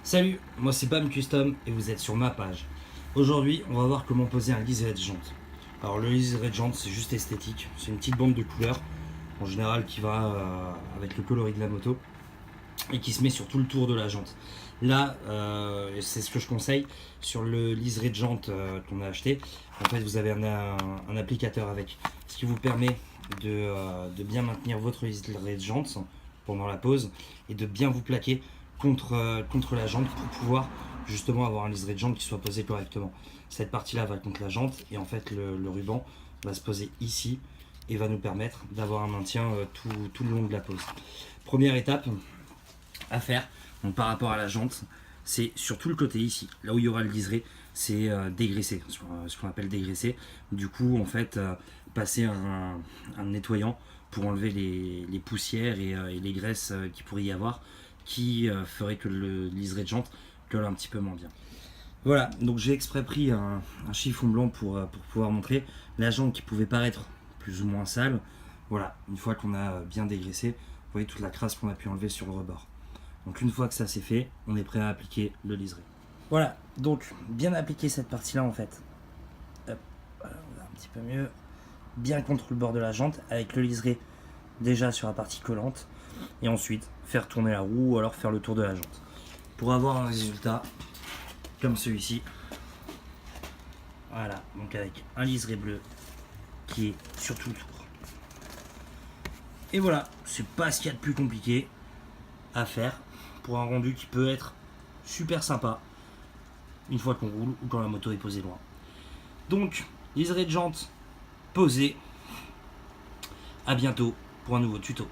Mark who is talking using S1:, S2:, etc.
S1: Salut, moi c'est Pam Custom et vous êtes sur ma page. Aujourd'hui, on va voir comment poser un liseré de jante. Alors le liseré de jante, c'est juste esthétique, c'est une petite bande de couleurs, en général qui va avec le coloris de la moto et qui se met sur tout le tour de la jante. Là, c'est ce que je conseille sur le liseré de jante qu'on a acheté. En fait, vous avez un applicateur avec, ce qui vous permet de bien maintenir votre liseré de jante pendant la pose et de bien vous plaquer contre la jante pour pouvoir justement avoir un liseré de jante qui soit posé correctement. Cette partie-là va contre la jante et en fait le ruban va se poser ici et va nous permettre d'avoir un maintien tout le long de la pose. Première étape à faire, donc par rapport à la jante, c'est sur tout le côté ici, là où il y aura le liseré, c'est dégraisser, ce qu'on appelle dégraisser. Du coup, en fait, passer un nettoyant pour enlever les poussières et les graisses qu'il pourrait y avoir, qui ferait que le liseré de jante colle un petit peu moins bien. Voilà, donc j'ai exprès pris un chiffon blanc pour pouvoir montrer la jante qui pouvait paraître plus ou moins sale. Voilà, une fois qu'on a bien dégraissé, vous voyez toute la crasse qu'on a pu enlever sur le rebord. Donc une fois que ça c'est fait, on est prêt à appliquer le liseré. Voilà, donc bien appliquer cette partie-là en fait. Hop, voilà, on va un petit peu mieux. Bien contre le bord de la jante, avec le liseré déjà sur la partie collante. Et ensuite, faire tourner la roue ou alors faire le tour de la jante. Pour avoir un résultat comme celui-ci. Voilà, donc avec un liseré bleu qui est sur tout le tour. Et voilà, c'est pas ce qu'il y a de plus compliqué à faire pour un rendu qui peut être super sympa une fois qu'on roule ou quand la moto est posée loin. Donc, liseré de jante posé. À bientôt pour un nouveau tuto.